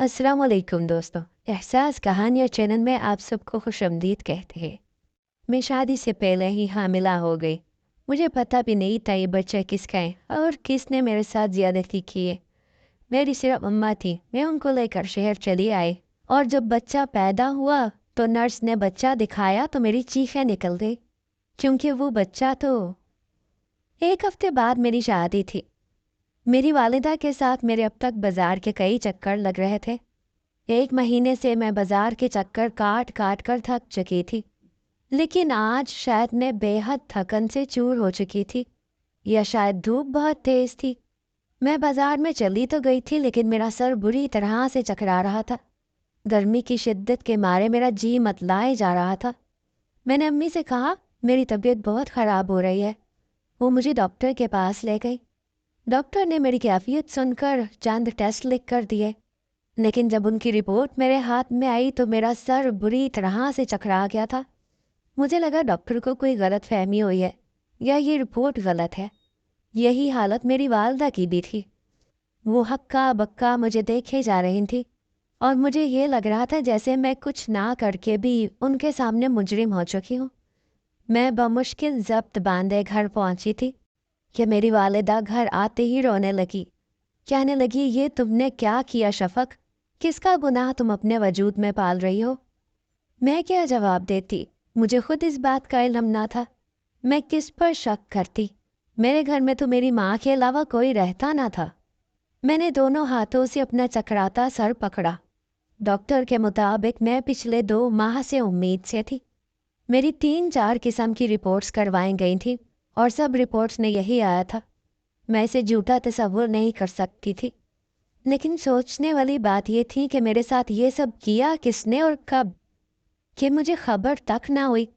अस्सलाम वालेकुम दोस्तों। एहसास कहानियाँ चैनल में आप सबको खुशामदीद कहते हैं। मैं शादी से पहले ही हामिला हो गई। मुझे पता भी नहीं था ये बच्चा किसका है और किसने मेरे साथ ज़्यादती की है। मेरी सिर्फ अम्मा थी। मैं उनको लेकर शहर चली आई और जब बच्चा पैदा हुआ तो नर्स ने बच्चा दिखाया तो मेरी चीखें निकल गई, क्योंकि वो बच्चा तो। एक हफ्ते बाद मेरी शादी थी। मेरी वालिदा के साथ मेरे अब तक बाजार के कई चक्कर लग रहे थे। 1 महीने से मैं बाजार के चक्कर काट काट कर थक चुकी थी, लेकिन आज शायद मैं बेहद थकन से चूर हो चुकी थी, या शायद धूप बहुत तेज थी। मैं बाजार में चली तो गई थी, लेकिन मेरा सर बुरी तरह से चकरा रहा था। गर्मी की शिद्दत के मारे मेरा जी मतलाए जा रहा था। मैंने अम्मी से कहा, मेरी तबीयत बहुत ख़राब हो रही है। वो मुझे डॉक्टर के पास ले गई। डॉक्टर ने मेरी कैफियत सुनकर चंद टेस्ट लिख कर दिए, लेकिन जब उनकी रिपोर्ट मेरे हाथ में आई तो मेरा सर बुरी तरह से चकरा गया था। मुझे लगा डॉक्टर को कोई गलत फहमी हुई है या ये रिपोर्ट गलत है। यही हालत मेरी वालदा की भी थी। वो हक्का बक्का मुझे देखे जा रही थी और मुझे ये लग रहा था जैसे मैं कुछ ना करके भी उनके सामने मुजरिम हो चुकी हूँ। मैं बमुश्किल जब्त बांधे घर पहुंची थी कि मेरी वालिदा घर आते ही रोने लगी। कहने लगी, ये तुमने क्या किया शफक? किसका गुनाह तुम अपने वजूद में पाल रही हो? मैं क्या जवाब देती? मुझे खुद इस बात का इल्म ना था। मैं किस पर शक करती? मेरे घर में तो मेरी माँ के अलावा कोई रहता ना था। मैंने दोनों हाथों से अपना चकराता सर पकड़ा। डॉक्टर के मुताबिक मैं पिछले 2 माह से उम्मीद से थी। मेरी 3-4 किस्म की रिपोर्ट्स करवाई गई थी और सब रिपोर्ट्स में यही आया था। मैं इसे झूठा तस्वुर नहीं कर सकती थी, लेकिन सोचने वाली बात यह थी कि मेरे साथ ये सब किया किसने और कब, कि मुझे खबर तक ना हुई।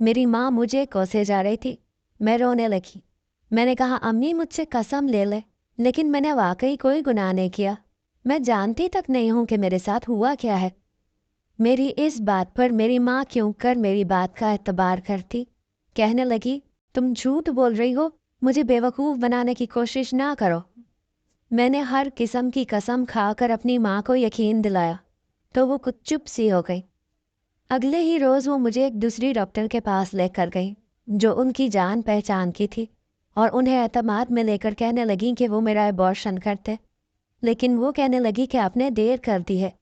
मेरी माँ मुझे कोसे जा रही थी। मैं रोने लगी। मैंने कहा, अम्मी मुझसे कसम ले ले, लेकिन मैंने वाकई कोई गुनाह नहीं किया। मैं जानती तक नहीं हूँ कि मेरे साथ हुआ क्या है। मेरी इस बात पर मेरी माँ क्यों कर मेरी बात का एतबार करती। कहने लगी, तुम झूठ बोल रही हो, मुझे बेवकूफ़ बनाने की कोशिश ना करो। मैंने हर किस्म की कसम खाकर अपनी माँ को यकीन दिलाया, तो वो कुछ चुप सी हो गई। अगले ही रोज़ वो मुझे एक दूसरी डॉक्टर के पास लेकर गई, जो उनकी जान पहचान की थी, और उन्हें एतमाद में लेकर कहने लगी कि वो मेरा अबॉर्शन करते। लेकिन वो कहने लगी कि आपने देर कर दी है,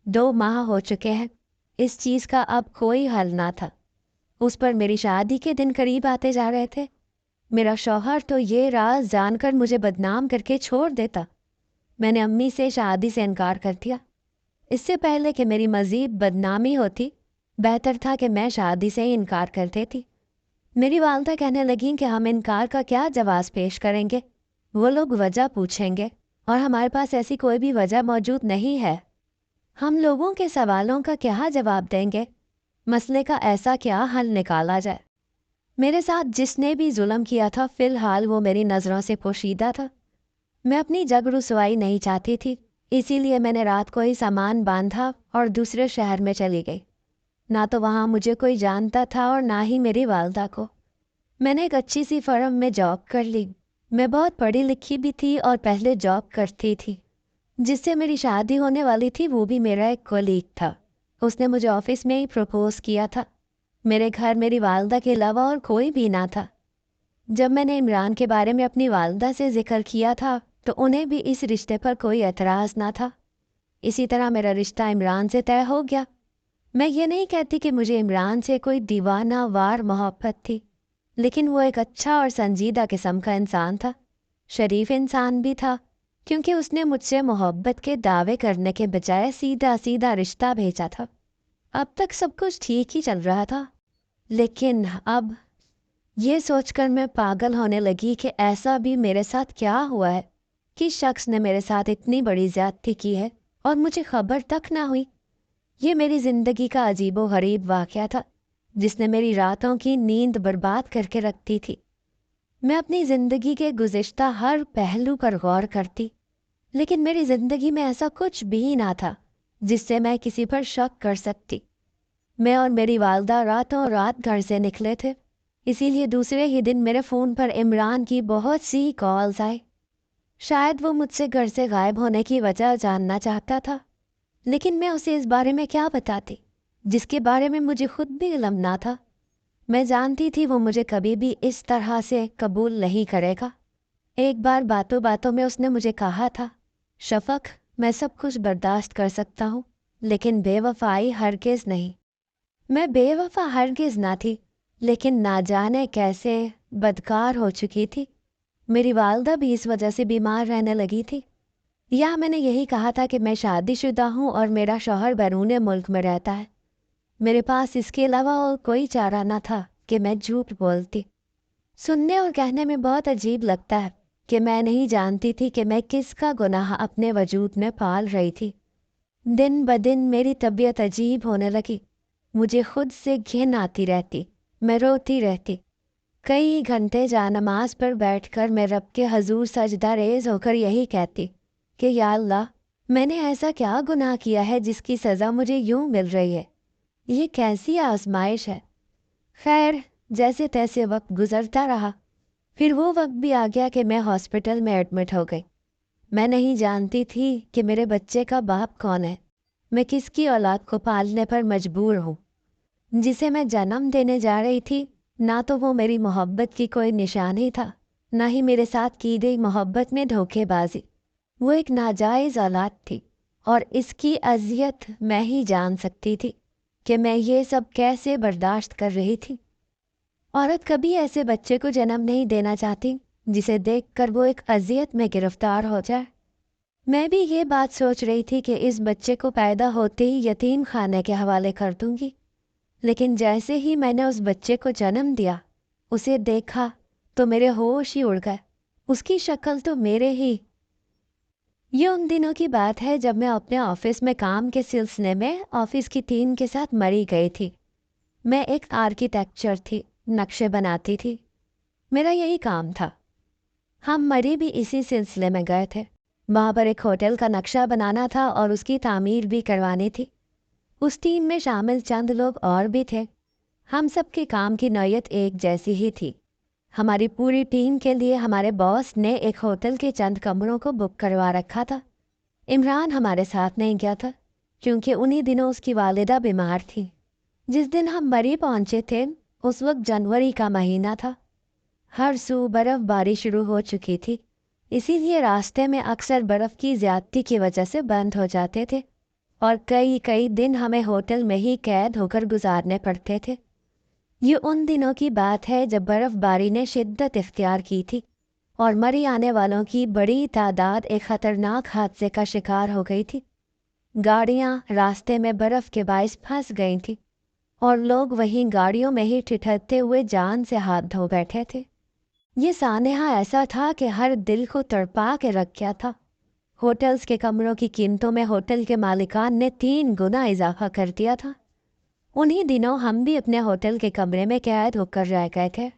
2 माह हो चुके हैं, इस चीज़ का अब कोई हल ना था। उस पर मेरी शादी के दिन करीब आते जा रहे थे। मेरा शौहर तो ये राज जानकर मुझे बदनाम करके छोड़ देता। मैंने अम्मी से शादी से इनकार कर दिया। इससे पहले कि मेरी मज़ीद बदनामी होती, बेहतर था कि मैं शादी से ही इनकार कर देती। मेरी वालदा कहने लगी कि हम इनकार का क्या जवाब पेश करेंगे, वो लोग वजह पूछेंगे और हमारे पास ऐसी कोई भी वजह मौजूद नहीं है। हम लोगों के सवालों का क्या जवाब देंगे? मसले का ऐसा क्या हल निकाला जाए? मेरे साथ जिसने भी जुल्म किया था, फ़िलहाल वो मेरी नज़रों से पोशीदा था। मैं अपनी जग रुसवाई नहीं चाहती थी, इसीलिए मैंने रात को ही सामान बांधा और दूसरे शहर में चली गई। ना तो वहाँ मुझे कोई जानता था और ना ही मेरी वालदा को। मैंने एक अच्छी सी फर्म में जॉब कर ली। मैं बहुत पढ़ी लिखी भी थी और पहले जॉब करती थी। जिससे मेरी शादी होने वाली थी वो भी मेरा एक कोलीग था। उसने मुझे ऑफिस में ही प्रपोज किया था। मेरे घर मेरी वालदा के अलावा और कोई भी ना था। जब मैंने इमरान के बारे में अपनी वालदा से जिक्र किया था तो उन्हें भी इस रिश्ते पर कोई एतराज़ ना था। इसी तरह मेरा रिश्ता इमरान से तय हो गया। मैं ये नहीं कहती कि मुझे इमरान से कोई दीवाना वार मोहब्बत थी, लेकिन वो एक अच्छा और संजीदा किस्म का इंसान था। शरीफ इंसान भी था, क्योंकि उसने मुझसे मोहब्बत के दावे करने के बजाय सीधा सीधा रिश्ता भेजा था। अब तक सब कुछ ठीक ही चल रहा था, लेकिन अब ये सोचकर मैं पागल होने लगी कि ऐसा भी मेरे साथ क्या हुआ है कि शख्स ने मेरे साथ इतनी बड़ी ज्यादती की है और मुझे खबर तक ना हुई। ये मेरी ज़िंदगी का अजीबो गरीब वाक़या था, जिसने मेरी रातों की नींद बर्बाद करके रखती थी। मैं अपनी ज़िंदगी के गुज़िश्ता हर पहलू पर गौर करती, लेकिन मेरी ज़िंदगी में ऐसा कुछ भी ना था जिससे मैं किसी पर शक कर सकती। मैं और मेरी वालदा रातों रात घर से निकले थे, इसीलिए दूसरे ही दिन मेरे फ़ोन पर इमरान की बहुत सी कॉल्स आई। शायद वो मुझसे घर से गायब होने की वजह जानना चाहता था। لیکن میں اسے اس بارے میں کیا بتاتی جس کے بارے میں مجھے خود بھی علم نہ تھا۔ میں جانتی تھی وہ مجھے کبھی بھی اس طرح سے قبول نہیں کرے گا۔ ایک بار باتوں باتوں میں اس نے مجھے کہا تھا، شفق، میں سب کچھ برداشت کر سکتا ہوں لیکن بے وفائی ہرگز نہیں۔ میں بے وفا ہرگز نہ تھی، لیکن نہ جانے کیسے بدکار ہو چکی تھی۔ میری والدہ بھی اس وجہ سے بیمار رہنے لگی تھی۔ یا میں نے یہی کہا تھا کہ میں شادی شدہ ہوں اور میرا شوہر بیرون ملک میں رہتا ہے۔ میرے پاس اس کے علاوہ اور کوئی چارہ نہ تھا کہ میں جھوٹ بولتی۔ سننے اور کہنے میں بہت عجیب لگتا ہے کہ میں نہیں جانتی تھی کہ میں کس کا گناہ اپنے وجود میں پال رہی تھی۔ دن بدن میری طبیعت عجیب ہونے لگی، مجھے خود سے گھن آتی رہتی، میں روتی رہتی۔ کئی گھنٹے جا نماز پر بیٹھ کر میں رب کے حضور سجدہ ریز ہو کر یہی کہتی کہ یا اللہ، میں نے ایسا کیا گناہ کیا ہے جس کی سزا مجھے یوں مل رہی ہے؟ یہ کیسی آزمائش ہے؟ خیر، جیسے تیسے وقت گزرتا رہا۔ پھر وہ وقت بھی آ گیا کہ میں ہاسپٹل میں ایڈمٹ ہو گئی۔ میں نہیں جانتی تھی کہ میرے بچے کا باپ کون ہے، میں کس کی اولاد کو پالنے پر مجبور ہوں۔ جسے میں جنم دینے جا رہی تھی، نہ تو وہ میری محبت کی کوئی نشانی تھا، نہ ہی میرے ساتھ کی گئی محبت میں دھوکے بازی۔ وہ ایک ناجائز اولاد تھی، اور اس کی اذیت میں ہی جان سکتی تھی کہ میں یہ سب کیسے برداشت کر رہی تھی۔ عورت کبھی ایسے بچے کو جنم نہیں دینا چاہتی جسے دیکھ کر وہ ایک اذیت میں گرفتار ہو جائے۔ میں بھی یہ بات سوچ رہی تھی کہ اس بچے کو پیدا ہوتے ہی یتیم خانے کے حوالے کر دوں گی، لیکن جیسے ہی میں نے اس بچے کو جنم دیا، اسے دیکھا تو میرے ہوش ہی اڑ گئے۔ اس کی شکل تو میرے ہی۔ یہ ان دنوں کی بات ہے جب میں اپنے آفس میں کام کے سلسلے میں آفس کی ٹیم کے ساتھ مری گئی تھی۔ میں ایک آرکیٹیکچر تھی، نقشے بناتی تھی، میرا یہی کام تھا۔ ہم مری بھی اسی سلسلے میں گئے تھے۔ وہاں پر ایک ہوٹل کا نقشہ بنانا تھا اور اس کی تعمیر بھی کروانی تھی۔ اس ٹیم میں شامل چند لوگ اور بھی تھے۔ ہم سب کے کام کی نوعیت ایک جیسی ہی تھی۔ ہماری پوری ٹیم کے لیے ہمارے باس نے ایک ہوٹل کے چند کمروں کو بک کروا رکھا تھا۔ عمران ہمارے ساتھ نہیں گیا تھا کیونکہ انہی دنوں اس کی والدہ بیمار تھی۔ جس دن ہم مری پہنچے تھے اس وقت جنوری کا مہینہ تھا۔ ہر سو برف باری شروع ہو چکی تھی، اسی لیے راستے میں اکثر برف کی زیادتی کی وجہ سے بند ہو جاتے تھے اور کئی دن ہمیں ہوٹل میں ہی قید ہو کر گزارنے پڑتے تھے۔ یہ ان دنوں کی بات ہے جب برف باری نے شدت اختیار کی تھی اور مری آنے والوں کی بڑی تعداد ایک خطرناک حادثے کا شکار ہو گئی تھی۔ گاڑیاں راستے میں برف کے باعث پھنس گئی تھیں اور لوگ وہیں گاڑیوں میں ہی ٹھٹھرتے ہوئے جان سے ہاتھ دھو بیٹھے تھے۔ یہ سانحہ ایسا تھا کہ ہر دل کو تڑپا کے رکھ گیا تھا۔ ہوٹلز کے کمروں کی قیمتوں میں ہوٹل کے مالکان نے 3 گنا اضافہ کر دیا تھا۔ انہی دنوں ہم بھی اپنے ہوٹل کے کمرے میں قید ہو کر رہ گئے تھے۔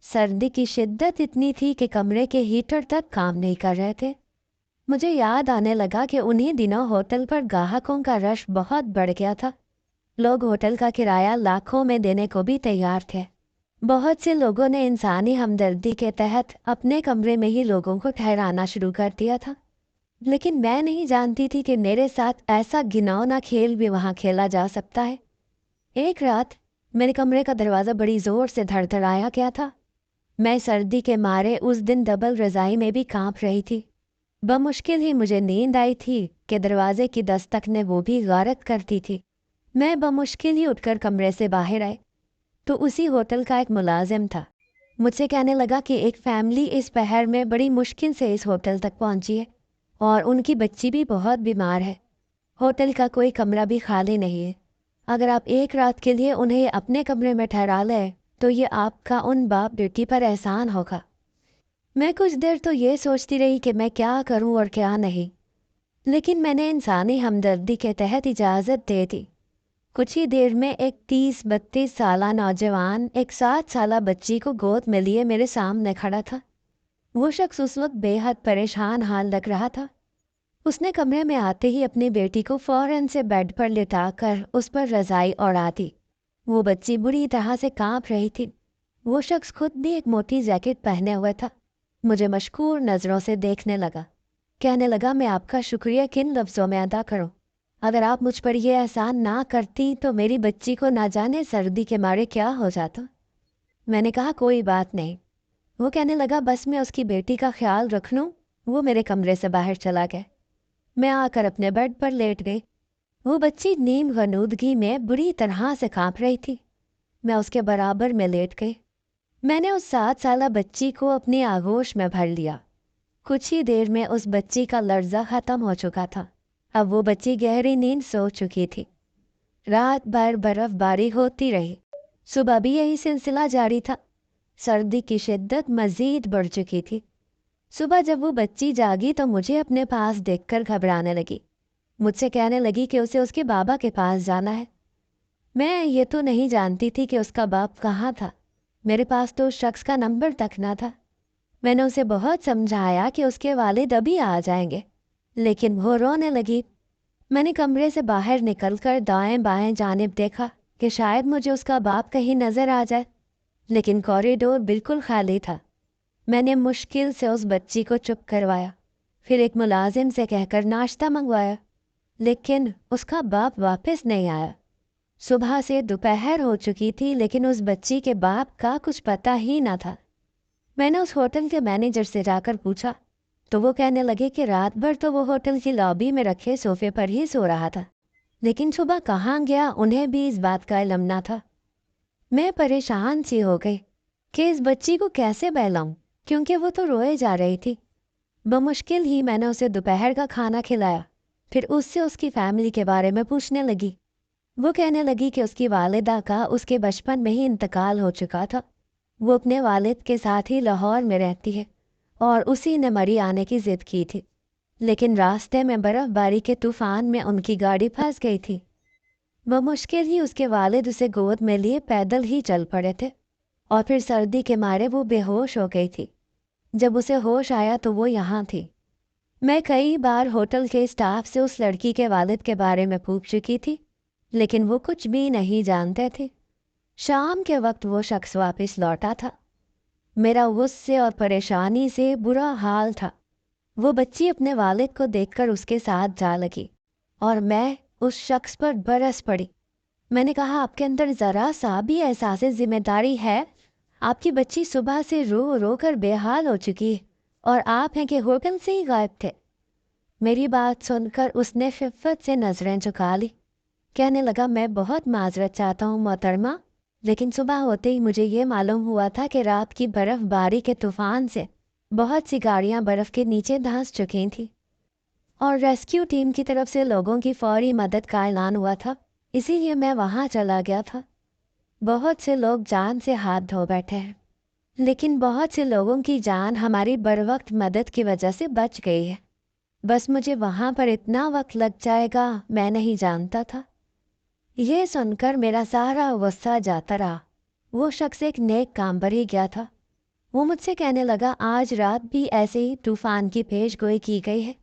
سردی کی شدت اتنی تھی کہ کمرے کے ہیٹر تک کام نہیں کر رہے تھے۔ مجھے یاد آنے لگا کہ انہی دنوں ہوٹل پر گاہکوں کا رش بہت بڑھ گیا تھا۔ لوگ ہوٹل کا کرایہ لاکھوں میں دینے کو بھی تیار تھے۔ بہت سے لوگوں نے انسانی ہمدردی کے تحت اپنے کمرے میں ہی لوگوں کو ٹھہرانا شروع کر دیا تھا، لیکن میں نہیں جانتی تھی کہ میرے ساتھ ایسا گھناؤنا کھیل بھی وہاں کھیلا جا سکتا ہے۔ ایک رات میرے کمرے کا دروازہ بڑی زور سے دھڑدھڑایا گیا تھا۔ میں سردی کے مارے اس دن ڈبل رضائی میں بھی کانپ رہی تھی۔ بمشکل ہی مجھے نیند آئی تھی کہ دروازے کی دستک نے وہ بھی غارت کر دی تھی۔ میں بمشکل ہی اٹھ کر کمرے سے باہر آئی تو اسی ہوٹل کا ایک ملازم تھا۔ مجھ سے کہنے لگا کہ ایک فیملی اس پہر میں بڑی مشکل سے اس ہوٹل تک پہنچی ہے اور ان کی بچی بھی بہت بیمار ہے۔ ہوٹل کا کوئی کمرہ بھی خالی نہیں ہے۔ اگر آپ ایک رات کے لیے انہیں اپنے کمرے میں ٹھہرا لیں تو یہ آپ کا ان باپ بیٹی پر احسان ہوگا۔ میں کچھ دیر تو یہ سوچتی رہی کہ میں کیا کروں اور کیا نہیں، لیکن میں نے انسانی ہمدردی کے تحت اجازت دے دی۔ کچھ ہی دیر میں ایک 30-32 سالہ نوجوان ایک 7 سالہ بچی کو گود میں لیے میرے سامنے کھڑا تھا۔ وہ شخص اس وقت بے حد پریشان حال لگ رہا تھا۔ اس نے کمرے میں آتے ہی اپنی بیٹی کو فوراً سے بیڈ پر لٹا کر اس پر رضائی اوڑھا دی۔ وہ بچی بری طرح سے کانپ رہی تھی۔ وہ شخص خود بھی ایک موٹی جیکٹ پہنے ہوئے تھا۔ مجھے مشکور نظروں سے دیکھنے لگا، کہنے لگا میں آپ کا شکریہ کن لفظوں میں ادا کروں؟ अगर आप मुझ पर ये एहसान ना करती तो मेरी बच्ची को ना जाने सर्दी के मारे क्या हो जाता। मैंने कहा कोई बात नहीं। वो कहने लगा बस मैं उसकी बेटी का ख्याल रख लूँ। वो मेरे कमरे से बाहर चला गया। मैं आकर अपने बेड पर लेट गई। वो बच्ची नीम गनूदगी में बुरी तरह से कांप रही थी। मैं उसके बराबर में लेट गई। मैंने उस 7 साला बच्ची को अपनी आगोश में भर लिया। कुछ ही देर में उस बच्ची का लर्जा खत्म हो चुका था। अब वो बच्ची गहरी नींद सो चुकी थी। रात भर बर्फबारी होती रही। सुबह भी यही सिलसिला जारी था। सर्दी की शिद्दत मजीद बढ़ चुकी थी। सुबह जब वो बच्ची जागी तो मुझे अपने पास देखकर घबराने लगी। मुझसे कहने लगी कि उसे उसके बाबा के पास जाना है। मैं ये तो नहीं जानती थी कि उसका बाप कहाँ था। मेरे पास तो उस शख्स का नंबर तक ना था। मैंने उसे बहुत समझाया कि उसके वालिद अभी आ जाएंगे, लेकिन वो रोने लगी। मैंने कमरे से बाहर निकलकर दाएं बाएं जानिब देखा कि शायद मुझे उसका बाप कहीं नजर आ जाए, लेकिन कॉरिडोर बिल्कुल खाली था। मैंने मुश्किल से उस बच्ची को चुप करवाया, फिर एक मुलाजिम से कहकर नाश्ता मंगवाया, लेकिन उसका बाप वापस नहीं आया। सुबह से दोपहर हो चुकी थी, लेकिन उस बच्ची के बाप का कुछ पता ही ना था। मैंने उस होटल के मैनेजर से जाकर पूछा तो वो कहने लगे कि रात भर तो वो होटल की लॉबी में रखे सोफे पर ही सो रहा था, लेकिन सुबह कहाँ गया उन्हें भी इस बात का इल्म ना था। मैं परेशान सी हो गई कि इस बच्ची को कैसे बहलाऊं, क्योंकि वो तो रोए जा रही थी। बमुश्किल ही मैंने उसे दोपहर का खाना खिलाया। फिर उससे उसकी फैमिली के बारे में पूछने लगी। वो कहने लगी कि उसकी वालिदा का उसके बचपन में ही इंतकाल हो चुका था। वो अपने वालिद के साथ ही लाहौर में रहती है और उसी ने मरी आने की जिद की थी, लेकिन रास्ते में बर्फबारी के तूफान में उनकी गाड़ी फंस गई थी। वह मुश्किल ही उसके वालिद उसे गोद में लिए पैदल ही चल पड़े थे और फिर सर्दी के मारे वो बेहोश हो गई थी। जब उसे होश आया तो वो यहाँ थी। मैं कई बार होटल के स्टाफ से उस लड़की के वालिद के बारे में पूछ चुकी थी, लेकिन वो कुछ भी नहीं जानते थे। शाम के वक्त वो शख्स वापस लौटा था। मेरा गुस्से और परेशानी से बुरा हाल था। वो बच्ची अपने वालिद को देखकर उसके साथ जा लगी और मैं उस शख्स पर बरस पड़ी। मैंने कहा आपके अंदर ज़रा सा भी एहसास जिम्मेदारी है? आपकी बच्ची सुबह से रो रो कर बेहाल हो चुकी है और आप हैं कि होटल से ही गायब थे। मेरी बात सुनकर उसने खिफ़्फ़त से नज़रें झुका ली। कहने लगा मैं बहुत माजरत चाहता हूँ मोहतरमा, लेकिन सुबह होते ही मुझे ये मालूम हुआ था कि रात की बर्फबारी के तूफान से बहुत सी गाड़ियाँ बर्फ़ के नीचे धंस चुकी थीं और रेस्क्यू टीम की तरफ से लोगों की फौरी मदद का ऐलान हुआ था, इसीलिए मैं वहाँ चला गया था। बहुत से लोग जान से हाथ धो बैठे हैं, लेकिन बहुत से लोगों की जान हमारी बरवक्त मदद की वजह से बच गई है। बस मुझे वहाँ पर इतना वक्त लग जाएगा मैं नहीं जानता था। यह सुनकर मेरा सारा गुस्सा जाता रहा। वो शख्स एक नेक काम पर ही गया था। वो मुझसे कहने लगा आज रात भी ऐसे ही तूफान की पेशगोई की गई है,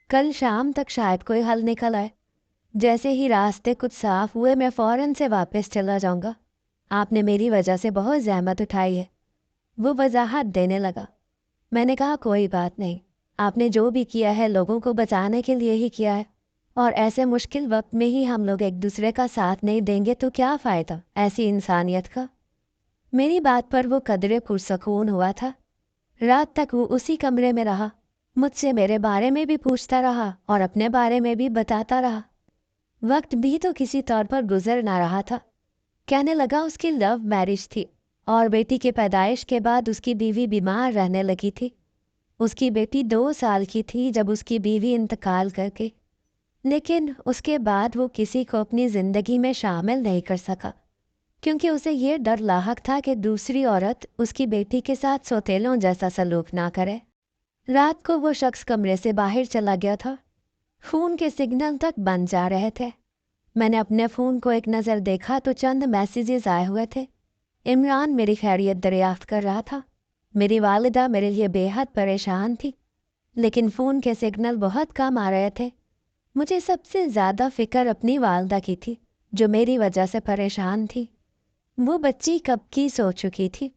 कल शाम तक शायद कोई हल निकल आए। जैसे ही रास्ते कुछ साफ हुए मैं फ़ौरन से वापस चला जाऊंगा। आपने मेरी वजह से बहुत ज़हमत उठाई है। वो वजाहत देने लगा। मैंने कहा कोई बात नहीं, आपने जो भी किया है लोगों को बचाने के लिए ही किया है, और ऐसे मुश्किल वक्त में ही हम लोग एक दूसरे का साथ नहीं देंगे तो क्या फ़ायदा ऐसी इंसानियत का। मेरी बात पर वो कदरे पुरसकून हुआ था। रात तक वो उसी कमरे में रहा, मुझसे मेरे बारे में भी पूछता रहा और अपने बारे में भी बताता रहा। वक्त भी तो किसी तौर पर गुजर ना रहा था। कहने लगा उसकी लव मैरिज थी और बेटी के पैदाइश के बाद उसकी बीवी बीमार रहने लगी थी। उसकी बेटी 2 साल की थी जब उसकी बीवी इंतकाल कर गई, लेकिन उसके बाद वो किसी को अपनी ज़िंदगी में शामिल नहीं कर सका, क्योंकि उसे ये डर लाहक था कि दूसरी औरत उसकी बेटी के साथ सौतेलों जैसा सलूक ना करे। रात को वो शख्स कमरे से बाहर चला गया था। फ़ोन के सिग्नल तक बंद जा रहे थे। मैंने अपने फ़ोन को एक नज़र देखा तो चंद मैसेजेस आए हुए थे। इमरान मेरी खैरियत दरियाफ्त कर रहा था। मेरी वालिदा मेरे लिए बेहद परेशान थी, लेकिन फ़ोन के सिग्नल बहुत कम आ रहे थे। मुझे सबसे ज़्यादा फ़िक्र अपनी वालिदा की थी, जो मेरी वजह से परेशान थी। वो बच्ची कब की सो चुकी थी।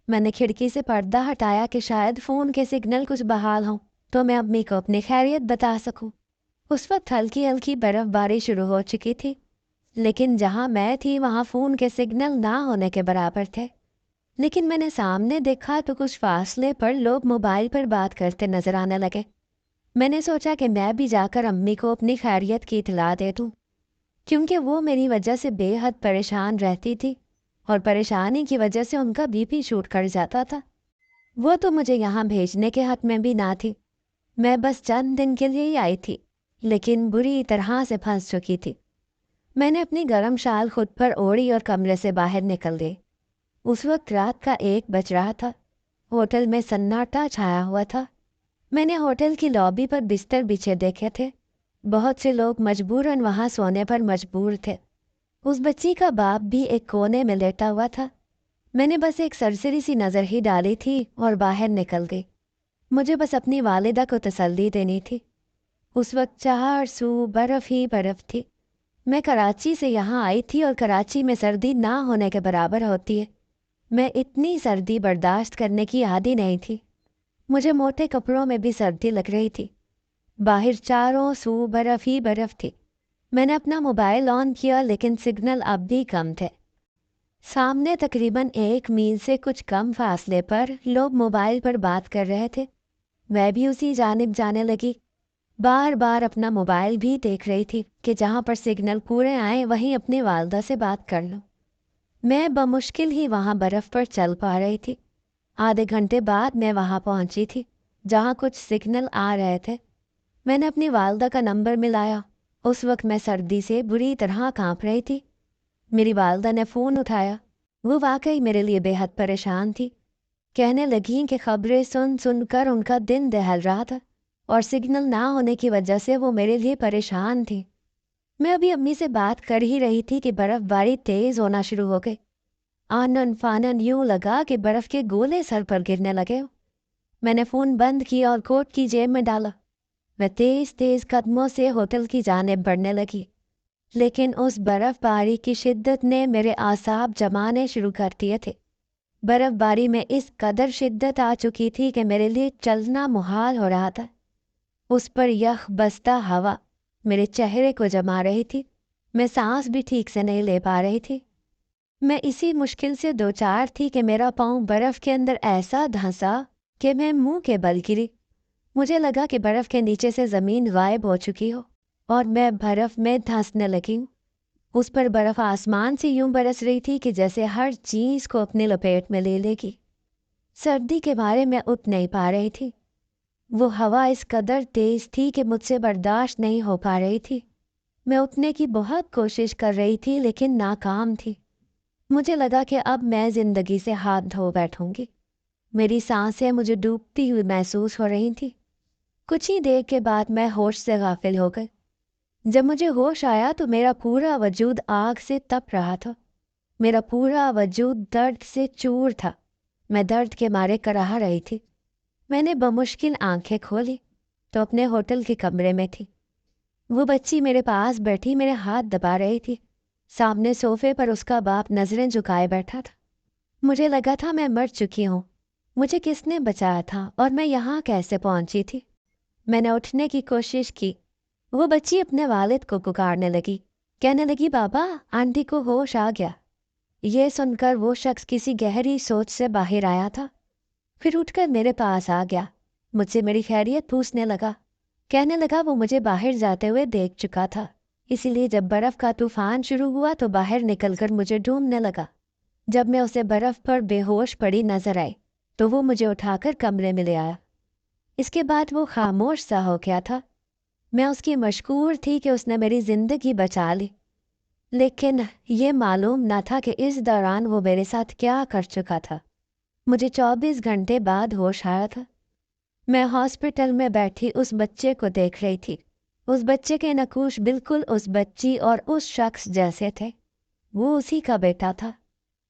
मैंने खिड़की से पर्दा हटाया कि शायद फ़ोन के सिग्नल कुछ बहाल हों तो मैं अम्मी को अपनी खैरियत बता सकूं। उस वक्त हल्की हल्की बर्फबारी शुरू हो चुकी थी, लेकिन जहाँ मैं थी वहाँ फ़ोन के सिग्नल ना होने के बराबर थे। लेकिन मैंने सामने देखा तो कुछ फासले पर लोग मोबाइल पर बात करते नजर आने लगे। मैंने सोचा कि मैं भी जाकर अम्मी को अपनी खैरियत की इत्तला दे दूँ, क्योंकि वो मेरी वजह से बेहद परेशान रहती थी और परेशानी की वजह से उनका बीपी शूट कर जाता था। वो तो मुझे यहाँ भेजने के हक में भी ना थी। मैं बस चंद दिन के लिए ही आई थी, लेकिन बुरी तरह से फंस चुकी थी। मैंने अपनी गर्म शाल खुद पर ओढ़ी और कमरे से बाहर निकल गई। उस वक्त रात का 1 बज रहा था। होटल में सन्नाटा छाया हुआ था। मैंने होटल की लॉबी पर बिस्तर बिछे देखे थे। बहुत से लोग मजबूरन वहाँ सोने पर मजबूर थे। उस बच्ची का बाप भी एक कोने में लेटा हुआ था। मैंने बस एक सरसरी सी नज़र ही डाली थी और बाहर निकल गई। मुझे बस अपनी वालिदा को तसल्ली देनी थी। उस वक्त चार सू बर्फ़ ही बर्फ़ थी। मैं कराची से यहाँ आई थी और कराची में सर्दी ना होने के बराबर होती है। मैं इतनी सर्दी बर्दाश्त करने की आदी नहीं थी। मुझे मोटे कपड़ों में भी सर्दी लग रही थी। बाहर चारों सू बर्फ़ ही बर्फ़ थी। मैंने अपना मोबाइल ऑन किया, लेकिन सिग्नल अब भी कम थे। सामने तकरीबन 1 मील से कुछ कम फासले पर लोग मोबाइल पर बात कर रहे थे। मैं भी उसी जानिब जाने लगी। बार बार अपना मोबाइल भी देख रही थी कि जहाँ पर सिग्नल पूरे आए वहीं अपनी वालदा से बात कर लूँ। मैं बमुश्किल ही वहाँ बर्फ़ पर चल पा रही थी। आधे घंटे बाद मैं वहाँ पहुँची थी जहाँ कुछ सिग्नल आ रहे थे। मैंने अपनी वालदा का नंबर मिलाया। उस वक्त मैं सर्दी से बुरी तरह काँप रही थी। मेरी वालदा ने फ़ोन उठाया। वो वाकई मेरे लिए बेहद परेशान थी। कहने लगी कि खबरें सुन सुनकर उनका दिन दहल रहा था और सिग्नल ना होने की वजह से वो मेरे लिए परेशान थी। मैं अभी अम्मी से बात कर ही रही थी कि बर्फ़बारी तेज़ होना शुरू हो गई। आनन फानन यूं लगा कि बर्फ़ के गोले सर पर गिरने लगे। मैंने फ़ोन बंद किया और कोट की जेब में डाला। मैं तेज़ तेज़ कदमों से होटल की जानिब बढ़ने लगी, लेकिन उस बर्फ़बारी की शिद्दत ने मेरे आसाब जमाने शुरू कर दिए थे। बर्फ़बारी में इस कदर शिद्दत आ चुकी थी कि मेरे लिए चलना मुहाल हो रहा था। उस पर यख बसता हवा मेरे चेहरे को जमा रही थी। मैं सांस भी ठीक से नहीं ले पा रही थी। मैं इसी मुश्किल से दो चार थी कि मेरा पाँव बर्फ़ के अंदर ऐसा धंसा कि मैं मुंह के बल गिरी। मुझे लगा कि बर्फ़ के नीचे से ज़मीन गायब हो चुकी हो और मैं बर्फ़ में धंसने लगी हूँ। उस पर बर्फ़ आसमान से यूं बरस रही थी कि जैसे हर चीज़ को अपने लपेट में ले लेगी। सर्दी के बारे में उठ नहीं पा रही थी। वो हवा इस कदर तेज़ थी कि मुझसे बर्दाश्त नहीं हो पा रही थी। मैं उठने की बहुत कोशिश कर रही थी, लेकिन नाकाम थी। मुझे लगा कि अब मैं ज़िंदगी से हाथ धो बैठूंगी। मेरी सांसें मुझे डूबती हुई महसूस हो रही थी। कुछ ही देर के बाद मैं होश से गाफिल हो गई। जब मुझे होश आया तो मेरा पूरा वजूद आग से तप रहा था। मेरा पूरा वजूद दर्द से चूर था। मैं दर्द के मारे कराह रही थी। मैंने बमुश्किल आंखें खोली तो अपने होटल के कमरे में थी। वो बच्ची मेरे पास बैठी मेरे हाथ दबा रही थी। सामने सोफे पर उसका बाप नजरें झुकाए बैठा था। मुझे लगा था मैं मर चुकी हूँ। मुझे किसने बचाया था और मैं यहाँ कैसे पहुँची थी? मैंने उठने की कोशिश की। वो बच्ची अपने वालिद को पुकारने लगी। कहने लगी, बाबा, आंटी को होश आ गया। ये सुनकर वो शख्स किसी गहरी सोच से बाहर आया था। फिर उठकर मेरे पास आ गया। मुझसे मेरी खैरियत पूछने लगा। कहने लगा वो मुझे बाहर जाते हुए देख चुका था, इसीलिए जब बर्फ़ का तूफान शुरू हुआ तो बाहर निकलकर मुझे ढूंढने लगा। जब मैं उसे बर्फ़ पर बेहोश पड़ी नजर आई तो वो मुझे उठाकर कमरे में ले आया। इसके बाद वो खामोश सा हो गया था। मैं उसकी मशकूर थी कि उसने मेरी ज़िंदगी बचा ली, लेकिन ये मालूम न था कि इस दौरान वो मेरे साथ क्या कर चुका था। मुझे 24 घंटे बाद होश आया था। मैं हॉस्पिटल में बैठी उस बच्चे को देख रही थी। उस बच्चे के नकूश बिल्कुल उस बच्ची और उस शख्स जैसे थे। वो उसी का बेटा था।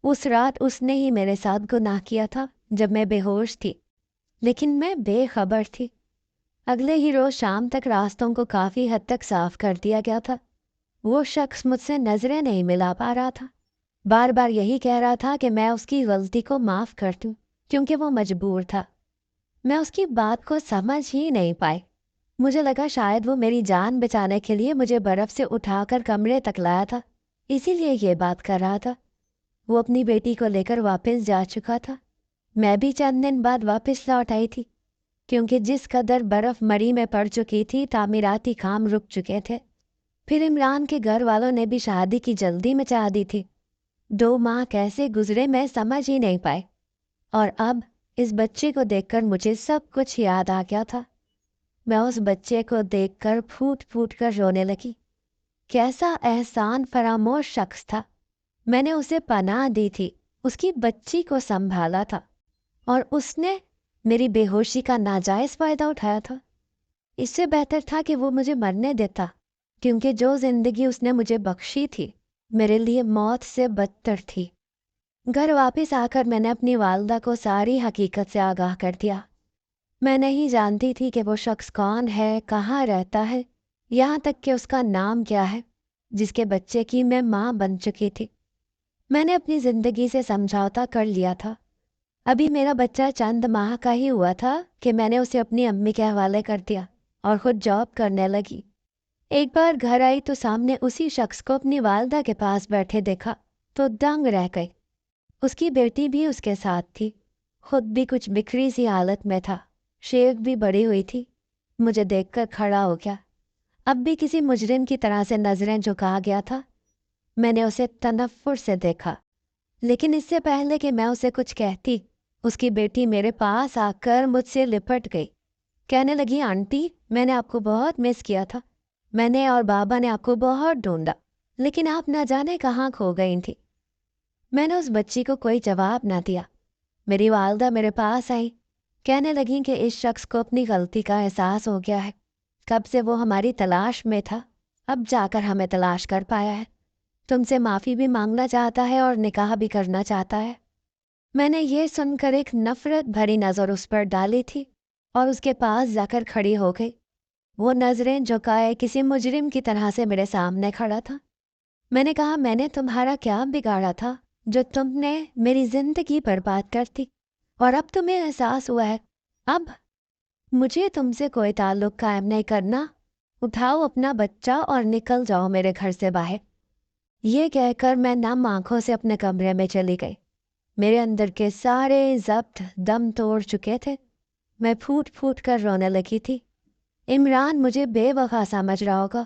उस रात उसने ही मेरे साथ गुनाह किया था जब मैं बेहोश थी, लेकिन मैं बेखबर थी। अगले ही रोज़ शाम तक रास्तों को काफ़ी हद तक साफ कर दिया गया था। वो शख्स मुझसे नज़रें नहीं मिला पा रहा था। बार बार यही कह रहा था कि मैं उसकी गलती को माफ़ कर दूं, क्योंकि वो मजबूर था। मैं उसकी बात को समझ ही नहीं पाई। مجھے لگا شاید وہ میری جان بچانے کے لیے مجھے برف سے اٹھا کر کمرے تک لایا تھا، اسی لیے یہ بات کر رہا تھا۔ وہ اپنی بیٹی کو لے کر واپس جا چکا تھا۔ میں بھی چند دن بعد واپس لوٹ آئی تھی، کیونکہ جس قدر برف مری میں پڑ چکی تھی تعمیراتی کام رک چکے تھے۔ پھر عمران کے گھر والوں نے بھی شادی کی جلدی مچا دی تھی۔ 2 ماہ کیسے گزرے میں سمجھ ہی نہیں پائے، اور اب اس بچے کو دیکھ کر مجھے سب کچھ یاد آ گیا تھا۔ میں اس بچے کو دیکھ کر پھوٹ پھوٹ کر رونے لگی۔ کیسا احسان فراموش شخص تھا۔ میں نے اسے پناہ دی تھی، اس کی بچی کو سنبھالا تھا، اور اس نے میری بے ہوشی کا ناجائز فائدہ اٹھایا تھا۔ اس سے بہتر تھا کہ وہ مجھے مرنے دیتا، کیونکہ جو زندگی اس نے مجھے بخشی تھی میرے لیے موت سے بدتر تھی۔ گھر واپس آ کر میں نے اپنی والدہ کو ساری حقیقت سے آگاہ کر دیا۔ میں نہیں جانتی تھی کہ وہ شخص کون ہے، کہاں رہتا ہے، یہاں تک کہ اس کا نام کیا ہے، جس کے بچے کی میں ماں بن چکی تھی۔ میں نے اپنی زندگی سے سمجھوتا کر لیا تھا۔ ابھی میرا بچہ چند ماہ کا ہی ہوا تھا کہ میں نے اسے اپنی امی کے حوالے کر دیا اور خود جاب کرنے لگی۔ ایک بار گھر آئی تو سامنے اسی شخص کو اپنی والدہ کے پاس بیٹھے دیکھا تو دنگ رہ گئی۔ اس کی بیٹی بھی اس کے ساتھ تھی، خود بھی کچھ بکھری سی حالت میں تھا، شیخ بھی بڑی ہوئی تھی۔ مجھے دیکھ کر کھڑا ہو گیا، اب بھی کسی مجرم کی طرح سے نظریں جھکا گیا تھا۔ میں نے اسے تنفر سے دیکھا، لیکن اس سے پہلے کہ میں اسے کچھ کہتی، اس کی بیٹی میرے پاس آ کر مجھ سے لپٹ گئی، کہنے لگی، آنٹی میں نے آپ کو بہت مس کیا تھا، میں نے اور بابا نے آپ کو بہت ڈھونڈا، لیکن آپ نہ جانے کہاں کھو گئی تھی۔ میں نے اس بچی کو کوئی جواب نہ دیا۔ میری والدہ میرے پاس آئی، کہنے لگیں کہ اس شخص کو اپنی غلطی کا احساس ہو گیا ہے، کب سے وہ ہماری تلاش میں تھا، اب جا کر ہمیں تلاش کر پایا ہے، تم سے معافی بھی مانگنا چاہتا ہے اور نکاح بھی کرنا چاہتا ہے۔ میں نے یہ سن کر ایک نفرت بھری نظر اس پر ڈالی تھی اور اس کے پاس جا کر کھڑی ہو گئی۔ وہ نظریں جھکائے کسی مجرم کی طرح سے میرے سامنے کھڑا تھا۔ میں نے کہا، میں نے تمہارا کیا بگاڑا تھا جو تم نے میری زندگی برباد کر دی، اور اب تمہیں احساس ہوا ہے؟ اب مجھے تم سے کوئی تعلق قائم نہیں کرنا، اٹھاؤ اپنا بچہ اور نکل جاؤ میرے گھر سے باہر۔ یہ کہہ کر میں نم آنکھوں سے اپنے کمرے میں چلی گئی۔ میرے اندر کے سارے ضبط دم توڑ چکے تھے، میں پھوٹ پھوٹ کر رونے لگی تھی۔ عمران مجھے بے وفا سمجھ رہا ہوگا،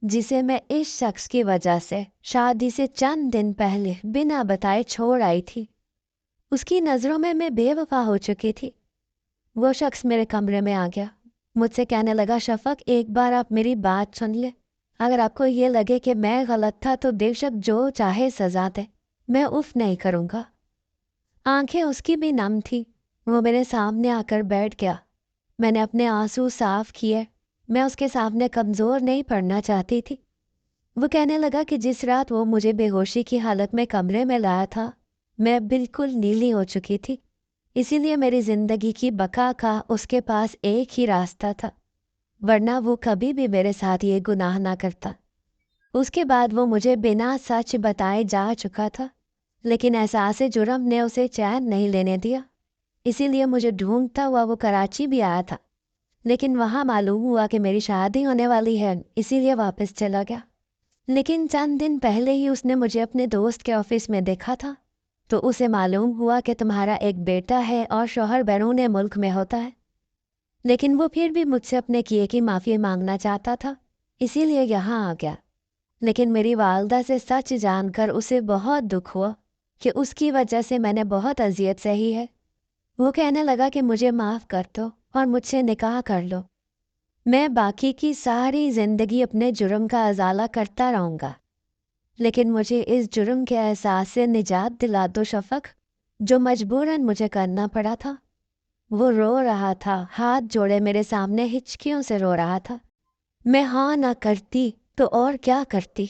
جسے میں اس شخص کی وجہ سے شادی سے چند دن پہلے بنا بتائے چھوڑ آئی تھی۔ اس کی نظروں میں بے وفا ہو چکی تھی۔ وہ شخص میرے کمرے میں آ گیا، مجھ سے کہنے لگا، شفق ایک بار آپ میری بات سن لیں، اگر آپ کو یہ لگے کہ میں غلط تھا تو بے شک جو چاہے سزا دے، میں اف نہیں کروں گا۔ آنکھیں اس کی بھی نم تھی۔ وہ میرے سامنے آ کر بیٹھ گیا۔ میں نے اپنے آنسو صاف کیے، میں اس کے سامنے کمزور نہیں پڑنا چاہتی تھی۔ وہ کہنے لگا کہ جس رات وہ مجھے بے ہوشی کی حالت میں کمرے میں لایا تھا میں بالکل نیلی ہو چکی تھی، اسی لیے میری زندگی کی بقا کا اس کے پاس ایک ہی راستہ تھا، ورنہ وہ کبھی بھی میرے ساتھ یہ گناہ نہ کرتا۔ اس کے بعد وہ مجھے بنا سچ بتائے جا چکا تھا، لیکن احساس جرم نے اسے چین نہیں لینے دیا، اسی لیے مجھے ڈھونڈتا ہوا وہ کراچی بھی آیا تھا، لیکن وہاں معلوم ہوا کہ میری شادی ہونے والی ہے، اسی لیے واپس چلا گیا۔ لیکن چند دن پہلے ہی اس نے مجھے اپنے دوست کے آفس میں دیکھا تھا، تو اسے معلوم ہوا کہ تمہارا ایک بیٹا ہے اور شوہر بیرون ملک میں ہوتا ہے، لیکن وہ پھر بھی مجھ سے اپنے کیے کی معافی مانگنا چاہتا تھا، اسی لیے یہاں آ گیا۔ لیکن میری والدہ سے سچ جان کر اسے بہت دکھ ہوا کہ اس کی وجہ سے میں نے بہت اذیت سہی ہے۔ وہ کہنے لگا کہ مجھے معاف کر دو اور مجھ سے نکاح کر لو، میں باقی کی ساری زندگی اپنے جرم کا ازالہ کرتا رہوں گا، لیکن مجھے اس جرم کے احساس سے نجات دلا دو شفق، جو مجبوراً مجھے کرنا پڑا تھا۔ وہ رو رہا تھا، ہاتھ جوڑے میرے سامنے ہچکیوں سے رو رہا تھا۔ میں ہاں نہ کرتی تو اور کیا کرتی،